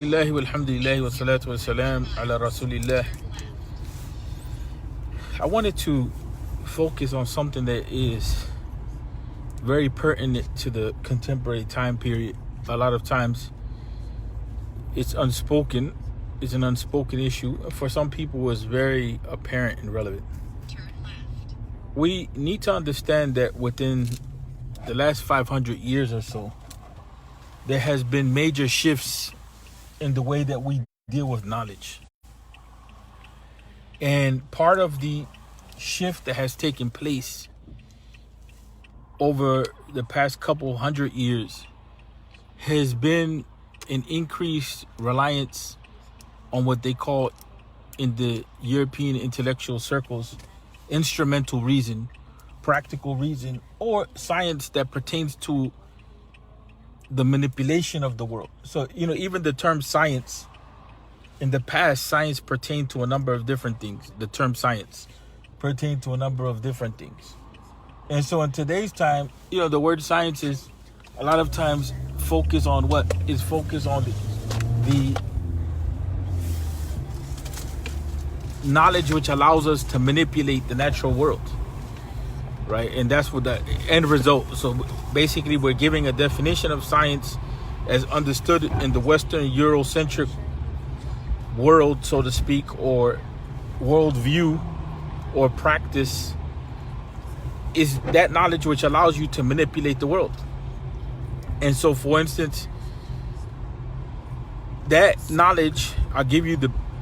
Alhamdulillah walhamdulillah wa salatu wa salam ala rasulillah. I wanted to focus on something that is very pertinent to the contemporary time period. A lot of times it's unspoken, it's an unspoken issue. For some people it's very apparent and relevant. We need to understand that within the last 500 years or so, there has been major shifts in the way that we deal with knowledge. And part of the shift that has taken place over the past couple hundred years has been an increased reliance on what they call in the European intellectual circles instrumental reason, practical reason, or science that pertains to the manipulation of the world. So, even the term science, in the past, science pertained to a number of different things. The term science pertained to a number of different things. And so in today's time, the word science is a lot of times focus on what? Is focused on the knowledge which allows us to manipulate the natural world. Right, and that's what the end result. So basically, we're giving a definition of science as understood in the Western Eurocentric world, so to speak, or worldview or practice, is that knowledge which allows you to manipulate the world. And so, for instance, that knowledge, I'll give you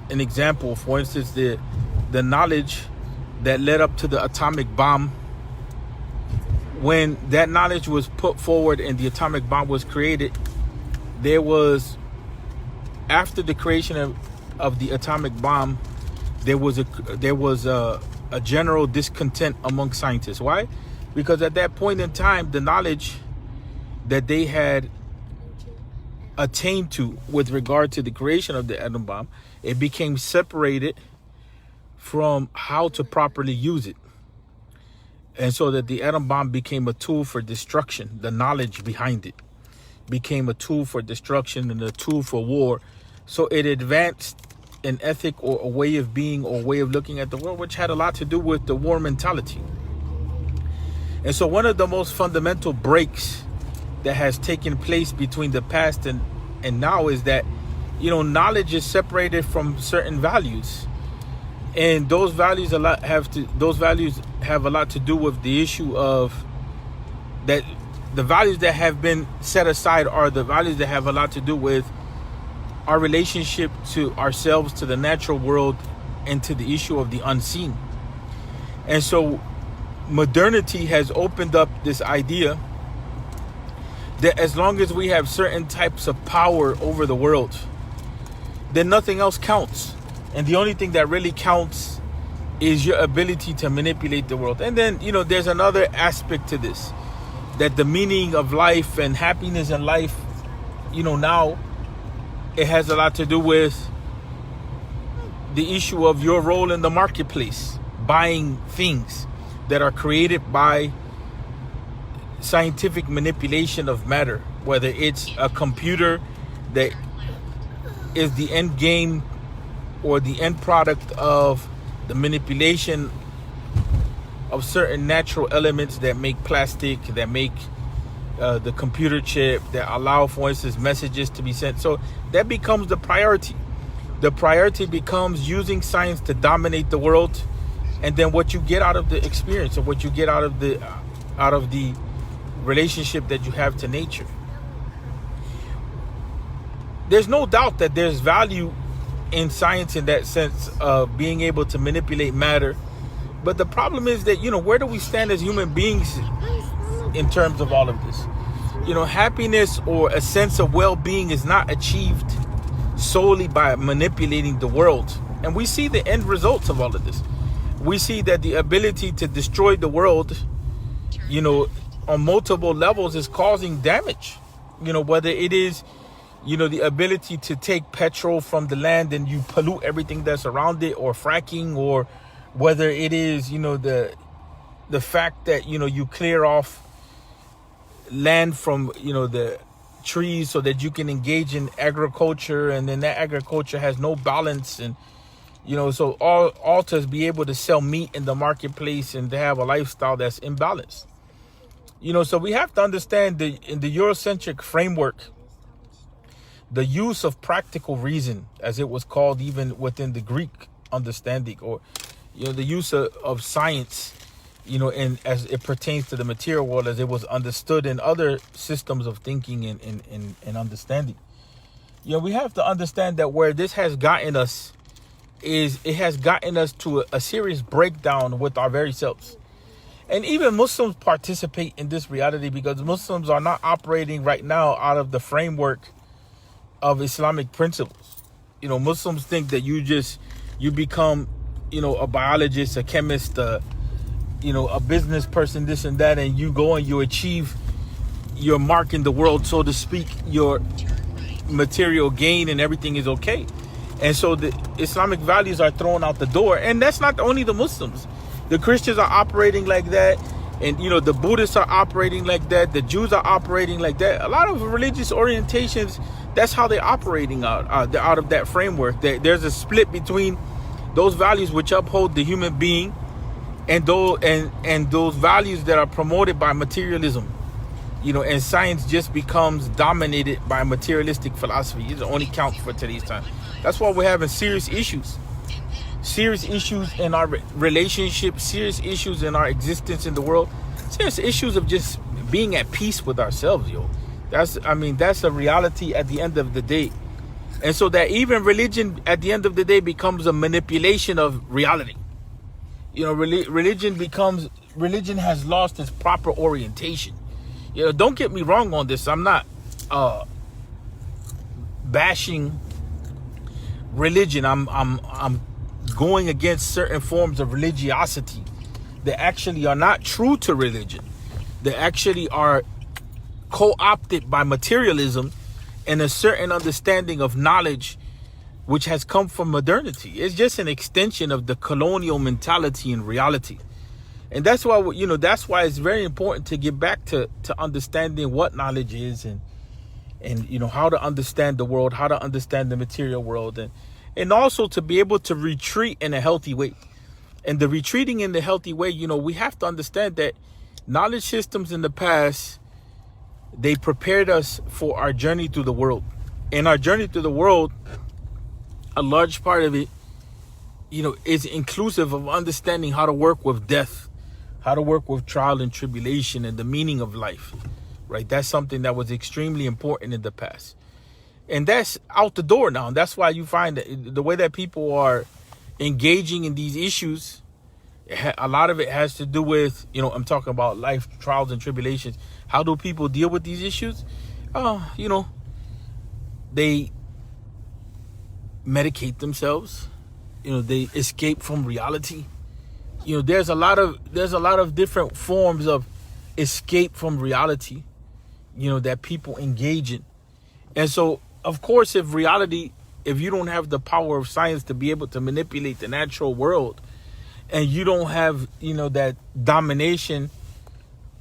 an example. For instance, the knowledge that led up to the atomic bomb. When that knowledge was put forward and the atomic bomb was created, there was, after the creation of the atomic bomb, there was a general discontent among scientists. Why? Because at that point in time, the knowledge that they had attained to with regard to the creation of the atom bomb, it became separated from how to properly use it. And so that the atom bomb became a tool for destruction. The knowledge behind it became a tool for destruction and a tool for war. So it advanced an ethic or a way of being or a way of looking at the world, which had a lot to do with the war mentality. And so one of the most fundamental breaks that has taken place between the past and now is that, knowledge is separated from certain values. And those values have a lot to do with the issue of that the values that have been set aside are the values that have a lot to do with our relationship to ourselves, to the natural world, and to the issue of the unseen. And so modernity has opened up this idea that as long as we have certain types of power over the world, then nothing else counts. And the only thing that really counts is your ability to manipulate the world. And then, there's another aspect to this, that the meaning of life and happiness in life, now it has a lot to do with the issue of your role in the marketplace, buying things that are created by scientific manipulation of matter, whether it's a computer that is the end game or the end product of the manipulation of certain natural elements that make plastic, that make the computer chip, that allow, for instance, messages to be sent. So that becomes the priority. The priority becomes using science to dominate the world, and then what you get out of the experience, or what you get out of the relationship that you have to nature. There's no doubt that there's value in science in that sense of being able to manipulate matter. But the problem is that, where do we stand as human beings in terms of all of this? Happiness or a sense of well-being is not achieved solely by manipulating the world. And we see the end results of all of this. We see that the ability to destroy the world, on multiple levels is causing damage. Whether it is the ability to take petrol from the land and you pollute everything that's around it, or fracking, or whether it is, the fact that, you clear off land from, the trees so that you can engage in agriculture, and then that agriculture has no balance. And so all to be able to sell meat in the marketplace and to have a lifestyle that's imbalanced. So we have to understand in the Eurocentric framework, the use of practical reason, as it was called even within the Greek understanding, or the use of science, and as it pertains to the material world, as it was understood in other systems of thinking and understanding. We have to understand that where this has gotten us is it has gotten us to a serious breakdown with our very selves. And even Muslims participate in this reality, because Muslims are not operating right now out of the framework of Islamic principles. Muslims think that you become, a biologist, a chemist, a business person, this and that, and you go and you achieve your mark in the world, so to speak, your material gain, and everything is okay. And so the Islamic values are thrown out the door. And that's not only the Muslims. The Christians are operating like that. And, the Buddhists are operating like that. The Jews are operating like that. A lot of religious orientations, that's how they're operating out of that framework. There's a split between those values which uphold the human being and those values that are promoted by materialism. And science just becomes dominated by materialistic philosophy. It only counts for today's time. That's why we're having serious issues in our relationships, serious issues in our existence in the world, serious issues of just being at peace with ourselves, That's a reality at the end of the day. And so that even religion at the end of the day becomes a manipulation of reality. Religion has lost its proper orientation. Don't get me wrong on this. I'm not bashing religion. I'm going against certain forms of religiosity that actually are not true to religion, that actually are co-opted by materialism and a certain understanding of knowledge which has come from modernity. It's just an extension of the colonial mentality and reality. And that's why it's very important to get back to understanding what knowledge is, and how to understand the world, how to understand the material world, and also to be able to retreat in a healthy way. And the retreating in the healthy way, we have to understand that knowledge systems in the past, they prepared us for our journey through the world. And our journey through the world, a large part of it, is inclusive of understanding how to work with death, how to work with trial and tribulation, and the meaning of life, right? That's something that was extremely important in the past. And that's out the door now. And that's why you find that the way that people are engaging in these issues, a lot of it has to do with, I'm talking about life, trials and tribulations. How do people deal with these issues? They medicate themselves. They escape from reality. There's a lot of different forms of escape from reality, that people engage in. And so, of course, if you don't have the power of science to be able to manipulate the natural world, and you don't have, that domination,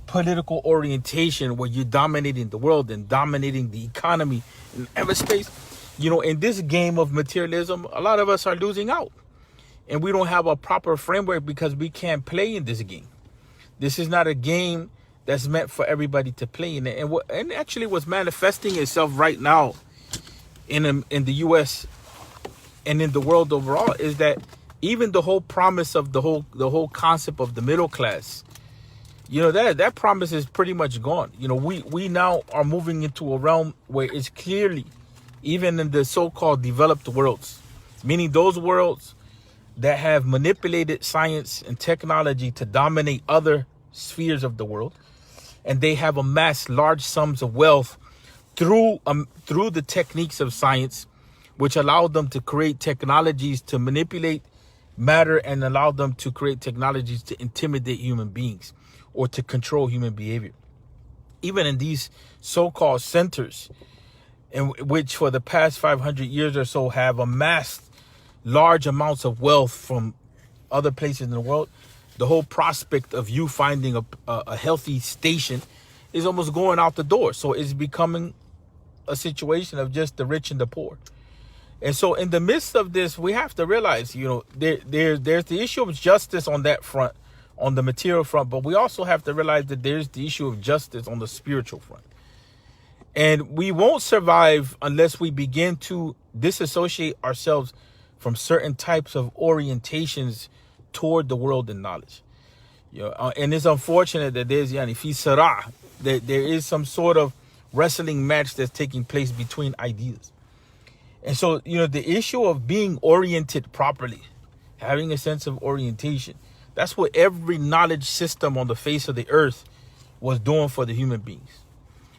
political orientation where you're dominating the world and dominating the economy in every space, in this game of materialism, a lot of us are losing out. And we don't have a proper framework because we can't play in this game. This is not a game that's meant for everybody to play in it. And actually what's manifesting itself right now in the U.S. and in the world overall is that even the whole promise of the whole concept of the middle class, that promise is pretty much gone. We now are moving into a realm where it's clearly, even in the so-called developed worlds, meaning those worlds that have manipulated science and technology to dominate other spheres of the world, and they have amassed large sums of wealth through the techniques of science, which allow them to create technologies to manipulate matter and allow them to create technologies to intimidate human beings or to control human behavior. Even in these so-called centers, in which for the past 500 years or so have amassed large amounts of wealth from other places in the world, the whole prospect of you finding a healthy station is almost going out the door. So it's becoming a situation of just the rich and the poor. And so in the midst of this, we have to realize, there's the issue of justice on that front, on the material front, but we also have to realize that there's the issue of justice on the spiritual front. And we won't survive unless we begin to disassociate ourselves from certain types of orientations toward the world and knowledge. And it's unfortunate that there's fi sarah, that there is some sort of wrestling match that's taking place between ideas. And so, the issue of being oriented properly, having a sense of orientation, that's what every knowledge system on the face of the earth was doing for the human beings.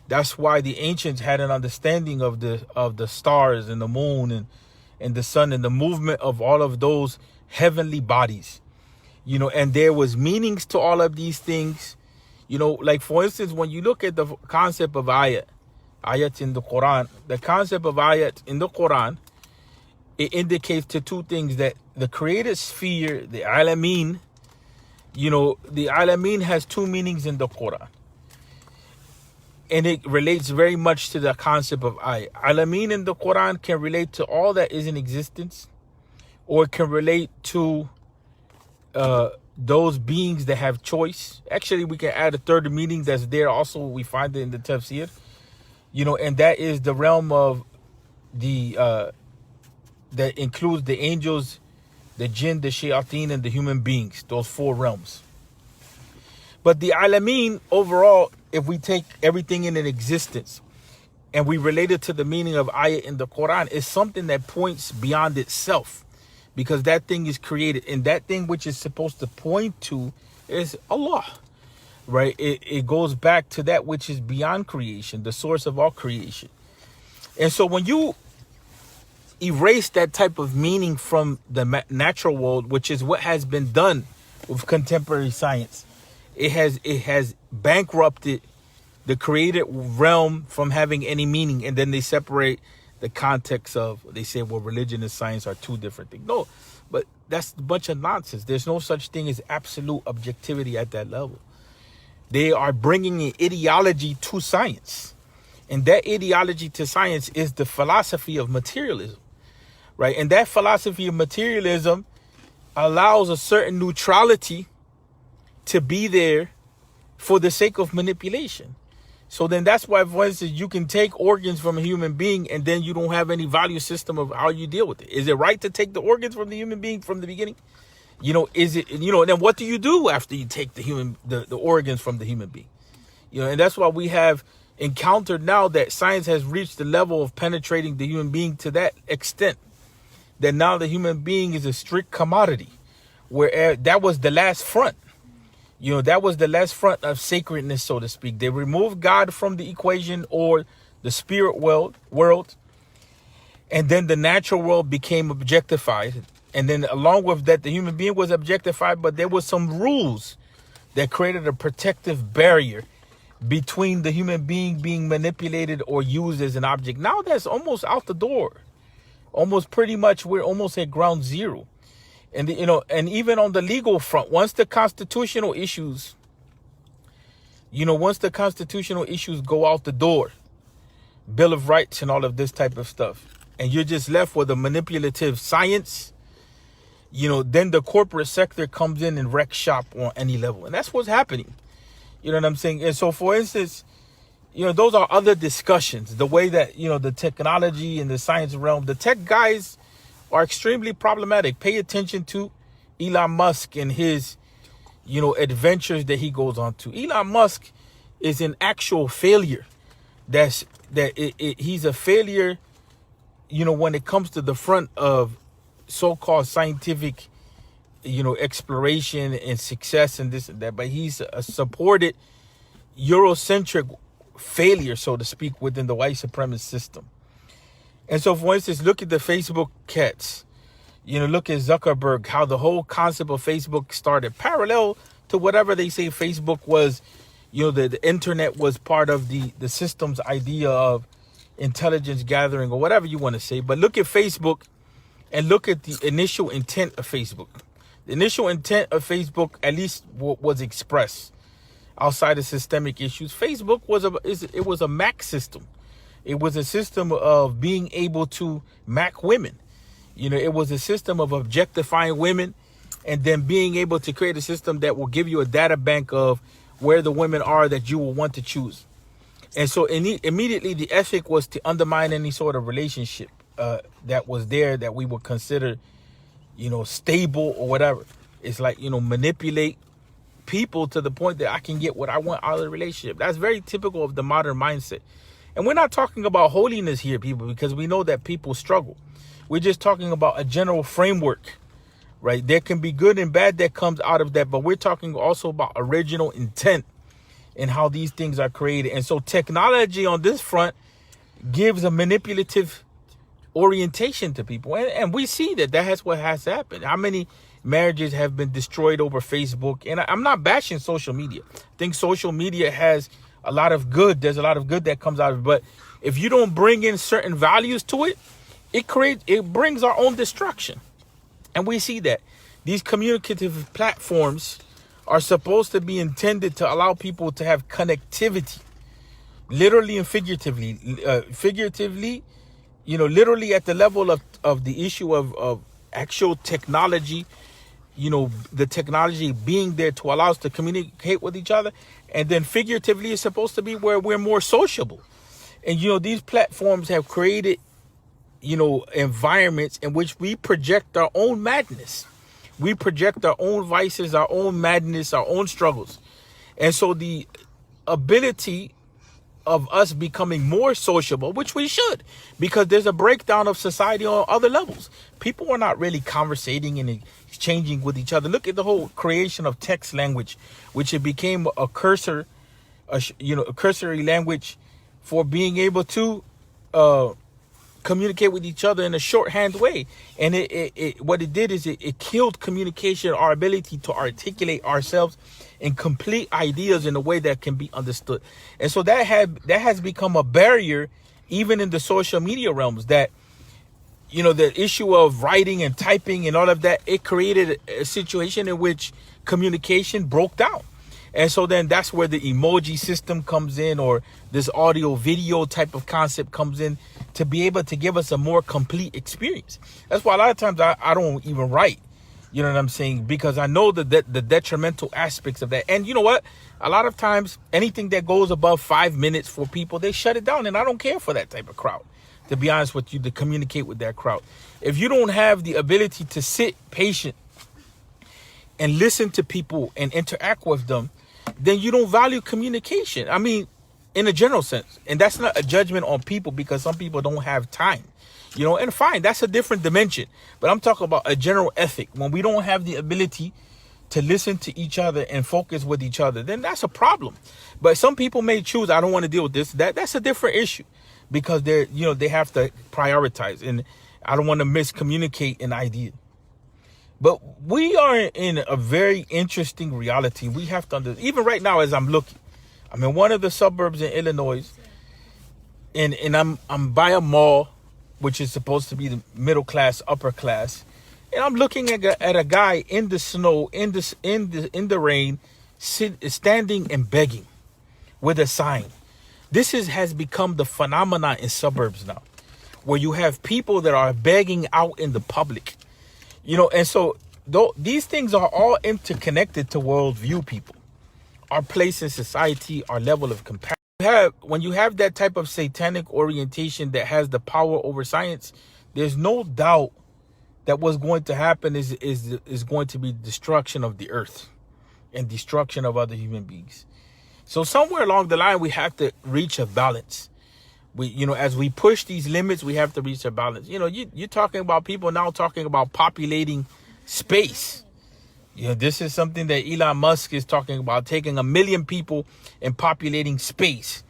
That's why the ancients had an understanding of the stars and the moon and the sun and the movement of all of those heavenly bodies. And there was meanings to all of these things. Like for instance, when you look at the concept of ayat in the Quran, the concept of ayat in the Quran, it indicates to two things: that the created sphere, the alameen, the alameen has two meanings in the Quran. And it relates very much to the concept of ayah. Alameen in the Quran can relate to all that is in existence, or it can relate to those beings that have choice. Actually, we can add a third meaning that's there also. We find it in the tafsir, and that is the realm of the that includes the angels, the jinn, the shayateen, and the human beings. Those four realms. But the alameen overall, if we take everything in existence and we relate it to the meaning of ayah in the Quran, is something that points beyond itself, because that thing is created, and that thing which is supposed to point to is Allah, right? It goes back to that which is beyond creation, the source of all creation. And so when you erase that type of meaning from the natural world, which is what has been done with contemporary science, it has bankrupted the created realm from having any meaning. And then they separate the context of, they say, well, religion and science are two different things. No, but that's a bunch of nonsense. There's no such thing as absolute objectivity at that level. They are bringing an ideology to science. And that ideology to science is the philosophy of materialism, right? And that philosophy of materialism allows a certain neutrality to be there for the sake of manipulation. So then that's why, for instance, you can take organs from a human being and then you don't have any value system of how you deal with it. Is it right to take the organs from the human being from the beginning? Is it, then what do you do after you take the organs from the human being? And that's why we have encountered now that science has reached the level of penetrating the human being to that extent that now the human being is a strict commodity, where that was the last front. That was the last front of sacredness, so to speak. They removed God from the equation, or the spirit world, and then the natural world became objectified. And then along with that, the human being was objectified, but there was some rules that created a protective barrier between the human being manipulated or used as an object. Now that's almost out the door. Almost pretty much, we're almost at ground zero. And, and even on the legal front, once the constitutional issues go out the door, Bill of Rights and all of this type of stuff, and you're just left with a manipulative science, then the corporate sector comes in and wrecks shop on any level. And that's what's happening. You know what I'm saying? And so, for instance, those are other discussions. The way that, the technology and the science realm, the tech guys are extremely problematic. Pay attention to Elon Musk and his, adventures that he goes on to. Elon Musk is an actual failure. He's a failure, when it comes to the front of so-called scientific, exploration and success and this and that. But he's a supported Eurocentric failure, so to speak, within the white supremacist system. And so, for instance, look at the Facebook cats. Look at Zuckerberg, how the whole concept of Facebook started parallel to whatever they say Facebook was. The internet was part of the system's idea of intelligence gathering, or whatever you want to say. But look at Facebook and look at the initial intent of Facebook. The initial intent of Facebook, at least was expressed outside of systemic issues. Facebook was a Mac system. It was a system of being able to mac women. It was a system of objectifying women, and then being able to create a system that will give you a data bank of where the women are that you will want to choose. And so immediately the ethic was to undermine any sort of relationship that was there that we would consider, stable or whatever. It's like, manipulate people to the point that I can get what I want out of the relationship. That's very typical of the modern mindset. And we're not talking about holiness here, people, because we know that people struggle. We're just talking about a general framework, right? There can be good and bad that comes out of that, but we're talking also about original intent and how these things are created. And so technology on this front gives a manipulative orientation to people. And we see that's what has happened. How many marriages have been destroyed over Facebook? And I'm not bashing social media. I think social media has a lot of good. There's a lot of good that comes out of it. But if you don't bring in certain values to it, it brings our own destruction. And we see that these communicative platforms are supposed to be intended to allow people to have connectivity, literally and figuratively. Literally at the level of the issue of actual technology, the technology being there to allow us to communicate with each other. And then figuratively, it's supposed to be where we're more sociable. And, these platforms have created, environments in which we project our own madness. We project our own vices, our own madness, our own struggles. And so the ability of us becoming more sociable, which we should, because there's a breakdown of society on other levels. People are not really conversating and exchanging with each other. Look at the whole creation of text language, which it became a cursory language for being able to communicate with each other in a shorthand way. And what it did is it killed communication, our ability to articulate ourselves and complete ideas in a way that can be understood. And so that has become a barrier even in the social media realms, that the issue of writing and typing and all of that, it created a situation in which communication broke down. And so then that's where the emoji system comes in, or this audio video type of concept comes in to be able to give us a more complete experience. That's why a lot of times I don't even write, you know what I'm saying? Because I know the detrimental aspects of that. And you know what? A lot of times anything that goes above 5 minutes for people, they shut it down. And I don't care for that type of crowd, to be honest with you, to communicate with that crowd. If you don't have the ability to sit patient and listen to people and interact with them, then you don't value communication. I mean, in a general sense. And that's not a judgment on people, because some people don't have time, and fine, that's a different dimension. But I'm talking about a general ethic. When we don't have the ability to listen to each other and focus with each other, then that's a problem. But some people may choose, I don't want to deal with this. That's a different issue, because they have to prioritize, and I don't want to miscommunicate an idea. But we are in a very interesting reality. We have to understand, even right now as I'm looking, I'm in one of the suburbs in Illinois, and I'm by a mall, which is supposed to be the middle class, upper class, and I'm looking at a guy in the snow, in the rain, standing and begging with a sign. This has become the phenomenon in suburbs now, where you have people that are begging out in the public. And so these things are all interconnected to worldview, people. Our place in society, our level of compassion. When you have that type of satanic orientation that has the power over science, there's no doubt that what's going to happen is going to be destruction of the earth and destruction of other human beings. So somewhere along the line, we have to reach a balance. As we push these limits, we have to reach a balance. You're talking about people now talking about populating space. This is something that Elon Musk is talking about, taking 1 million people and populating space.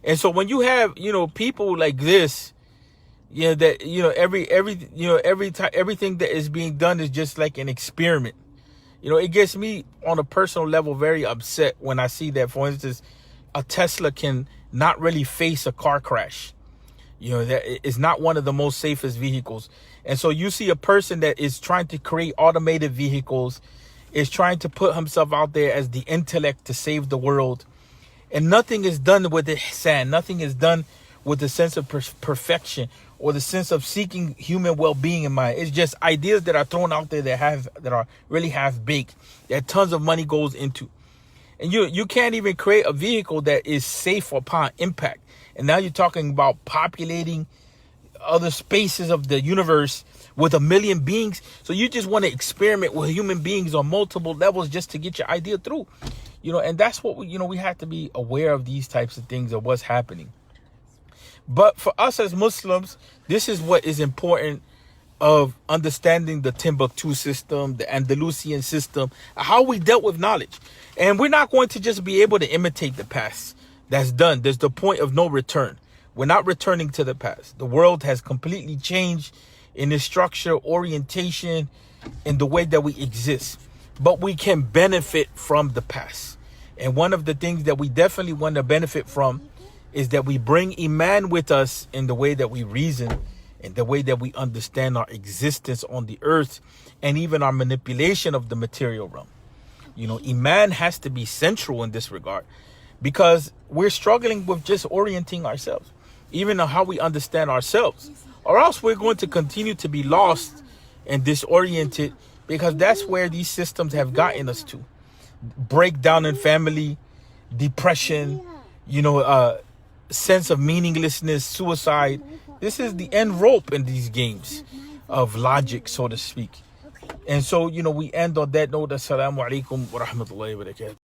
And so when you have, people like this, that, everything that is being done is just like an experiment. It gets me on a personal level very upset when I see that, for instance, a Tesla can not really face a car crash. That is not one of the most safest vehicles. And so you see a person that is trying to create automated vehicles, is trying to put himself out there as the intellect to save the world. And nothing is done with the sand. Nothing is done with the sense of perfection or the sense of seeking human well-being in mind. It's just ideas that are thrown out there that are really half-baked, that tons of money goes into. And you can't even create a vehicle that is safe upon impact. And now you're talking about populating other spaces of the universe with 1 million beings. So you just want to experiment with human beings on multiple levels just to get your idea through. And that's what we have to be aware of, these types of things, of what's happening. But for us as Muslims, this is what is important, of understanding the Timbuktu system, the Andalusian system, how we dealt with knowledge. And we're not going to just be able to imitate the past. That's done. There's the point of no return. We're not returning to the past. The world has completely changed in its structure, orientation, in the way that we exist. But we can benefit from the past. And one of the things that we definitely want to benefit from is that we bring Iman with us in the way that we reason, in the way that we understand our existence on the earth, and even our manipulation of the material realm. Iman has to be central in this regard, because we're struggling with just orienting ourselves, even on how we understand ourselves, or else we're going to continue to be lost and disoriented, because that's where these systems have gotten us to. Breakdown in family, depression, sense of meaninglessness, suicide. This is the end rope in these games of logic, so to speak. And so, we end on that note. Assalamu alaikum wa rahmatullahi wa barakatuh.